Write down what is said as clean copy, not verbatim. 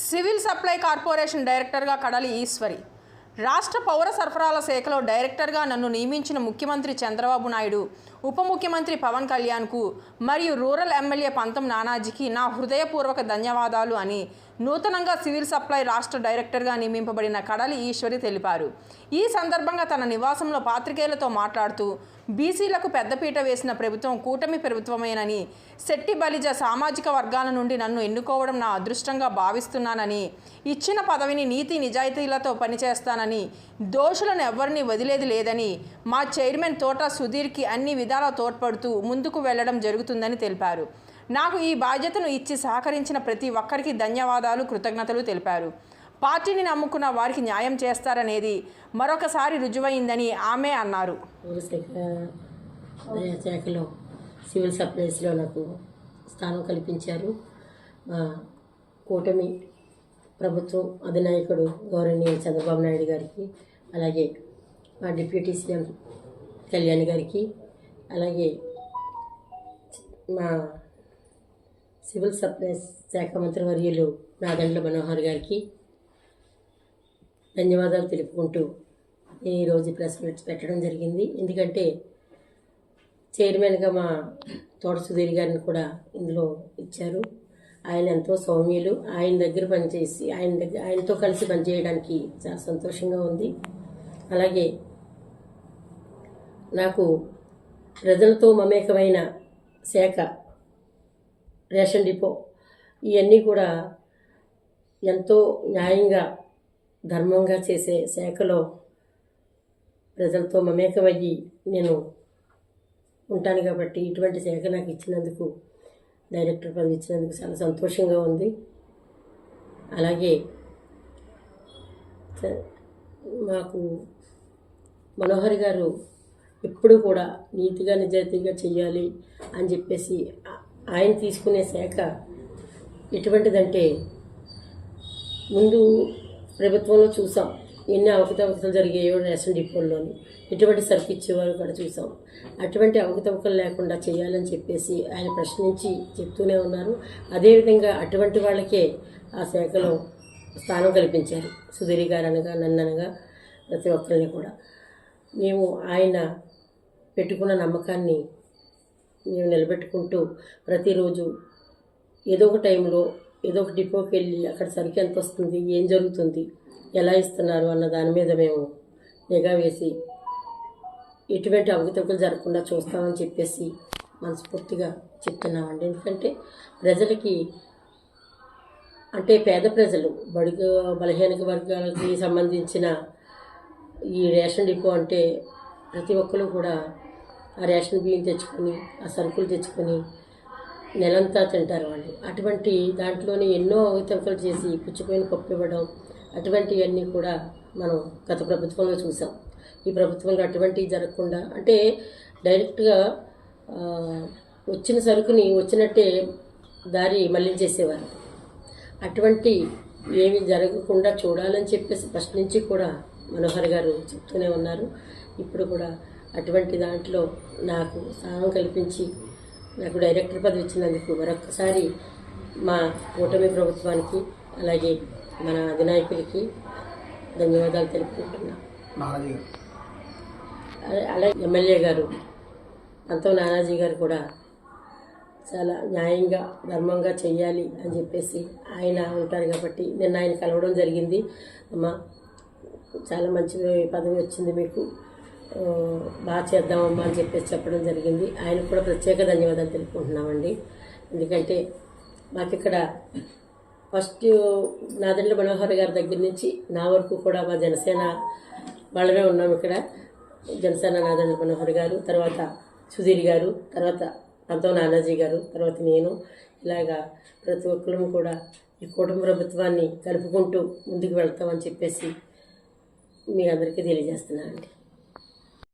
Civil supply corporation డైరెక్టర్గా కడలి ఈశ్వరి. రాష్ట్ర పౌర సరఫరాల శాఖలో డైరెక్టర్గా నన్ను నియమించిన ముఖ్యమంత్రి చంద్రబాబు నాయుడు, ఉప ముఖ్యమంత్రి పవన్ కళ్యాణ్కు మరియు రూరల్ ఎమ్మెల్యే పంతం నానాజీకి నా హృదయపూర్వక ధన్యవాదాలు అని నూతనంగా సివిల్ సప్లై రాష్ట్ర డైరెక్టర్గా నియమింపబడిన కడలి ఈశ్వరి తెలిపారు. ఈ సందర్భంగా తన నివాసంలో పాత్రికేయులతో మాట్లాడుతూ బీసీలకు పెద్దపీట వేసిన ప్రభుత్వం కూటమి ప్రభుత్వమేనని, శెట్టి బలిజ సామాజిక వర్గాల నుండి నన్ను ఎన్నుకోవడం నా అదృష్టంగా భావిస్తున్నానని, ఇచ్చిన పదవిని నీతి నిజాయితీలతో పనిచేస్తానని, దోషులను ఎవరిని వదిలేది లేదని, మా చైర్మన్ తోట సుధీర్కి అన్ని విధాలా తోడ్పడుతూ ముందుకు వెళ్లడం జరుగుతుందని తెలిపారు. నాకు ఈ బాధ్యతను ఇచ్చి సహకరించిన ప్రతి ఒక్కరికి ధన్యవాదాలు, కృతజ్ఞతలు తెలిపారు. పార్టీని నమ్ముకున్న వారికి న్యాయం చేస్తారనేది మరొకసారి రుజువైందని ఆమె అన్నారు. శాఖలో సివిల్ సప్లైస్లో నాకు స్థానం కల్పించారు. మా కూటమి ప్రభుత్వం అధినాయకుడు గౌరవనీయ చంద్రబాబు నాయుడు గారికి, అలాగే మా డిప్యూటీ సీఎం కళ్యాణ్ గారికి, అలాగే మా సివిల్ సప్లైస్ శాఖ మంత్రివర్యులు నాదెండ్ల మనోహర్ గారికి ధన్యవాదాలు తెలుపుకుంటూ ఈరోజు ప్రెస్ మీట్ పెట్టడం జరిగింది. ఎందుకంటే చైర్మన్గా మా తోట సుధీర్ గారిని కూడా ఇందులో ఇచ్చారు. ఆయన ఎంతో సౌమ్యులు. ఆయన దగ్గర పనిచేసి ఆయనతో కలిసి పనిచేయడానికి చాలా సంతోషంగా ఉంది. అలాగే నాకు ప్రజలతో మమేకమైన శాఖ రేషన్ డిపో, ఇవన్నీ కూడా ఎంతో న్యాయంగా ధర్మంగా చేసే శాఖలో ప్రజలతో మమేకమయ్యి నేను ఉంటాను కాబట్టి ఇటువంటి శాఖ నాకు ఇచ్చినందుకు, డైరెక్టర్ పదవి ఇచ్చినందుకు చాలా సంతోషంగా ఉంది. అలాగే మాకు మనోహర్ గారు ఎప్పుడు కూడా నీతిగా నిజాయితీగా చెయ్యాలి అని చెప్పేసి ఆయన తీసుకునే శాఖ ఎటువంటిదంటే, ముందు ప్రభుత్వంలో చూసాం ఎన్ని అవకతవకలు జరిగాయో రేషన్ డిపోల్లోని, ఎటువంటి సరుకు ఇచ్చేవారు కూడా చూసాం. అటువంటి అవకతవకలు లేకుండా చేయాలని చెప్పేసి ఆయన ప్రశ్నించి చెప్తూనే ఉన్నారు. అదేవిధంగా అటువంటి వాళ్ళకే ఆ శాఖలో స్థానం కల్పించారు. సుధీర్ గారు అనగా, నన్ను అనగా ప్రతి ఒక్కరిని కూడా మేము ఆయన పెట్టుకున్న నమ్మకాన్ని మేము నిలబెట్టుకుంటూ ప్రతిరోజు ఏదో ఒక టైంలో ఏదో ఒక డిపోకి వెళ్ళి అక్కడ సరుకు ఎంత వస్తుంది, ఏం జరుగుతుంది, ఎలా ఇస్తున్నారు అన్న దాని మీద మేము నిఘా వేసి ఎటువంటి అవకతవకలు జరగకుండా చూస్తామని చెప్పేసి మనస్ఫూర్తిగా చెప్తున్నామండి. ఎందుకంటే ప్రజలకి, అంటే పేద ప్రజలు, బడుగు బలహీన వర్గాలకి సంబంధించిన ఈ రేషన్ డిపో అంటే ప్రతి ఒక్కరు కూడా ఆ రేషన్ బియ్యం తెచ్చుకొని, ఆ సరుకులు తెచ్చుకొని నెలంతా తింటారు వాళ్ళు. అటువంటి దాంట్లోనే ఎన్నో అవకతవకలు చేసి పుచ్చిపోయిన పప్పు ఇవ్వడం, అటువంటివన్నీ కూడా మనం గత ప్రభుత్వంలో చూసాం. ఈ ప్రభుత్వంలో అటువంటివి జరగకుండా, అంటే డైరెక్ట్గా వచ్చిన సరుకుని వచ్చినట్టే దారి మళ్లించేసేవారు. అటువంటి ఏమి జరగకుండా చూడాలని చెప్పేసి ఫస్ట్ నుంచి కూడా మనోహర్ గారు చెప్తూనే ఉన్నారు. ఇప్పుడు కూడా అటువంటి దాంట్లో నాకు స్థానం కల్పించి నాకు డైరెక్టర్ పదవి ఇచ్చినందుకు మరొక్కసారి మా కూటమి ప్రభుత్వానికి, అలాగే మన అధినాయకుడికి ధన్యవాదాలు తెలుపుకుంటున్నాం. అలాగే ఎమ్మెల్యే గారు పంతం నానాజీ గారు కూడా చాలా న్యాయంగా ధర్మంగా చెయ్యాలి అని చెప్పేసి ఆయన ఉంటారు కాబట్టి నిన్న ఆయన కలవడం జరిగింది. అమ్మ, చాలా మంచి పదవి వచ్చింది మీకు, బాగా చేద్దామమ్మా అని చెప్పేసి చెప్పడం జరిగింది. ఆయనకు కూడా ప్రత్యేక ధన్యవాదాలు తెలుపుకుంటున్నామండి. ఎందుకంటే మాకు ఇక్కడ ఫస్ట్ నాదెండ్ల మనోహర్ గారి దగ్గర నుంచి నా వరకు కూడా మా జనసేన వాళ్ళమే ఉన్నాం. ఇక్కడ జనసేన నాదెండ్ల మనోహర్ గారు, తర్వాత సుధీర్ గారు, తర్వాత పంతం నానాజీ గారు, తర్వాత నేను, ఇలాగా ప్రతి ఒక్కరు కూడా ఈ కుటుంబ ప్రభుత్వాన్ని కలుపుకుంటూ ముందుకు వెళ్తామని చెప్పేసి మీ అందరికీ తెలియజేస్తున్నానండి.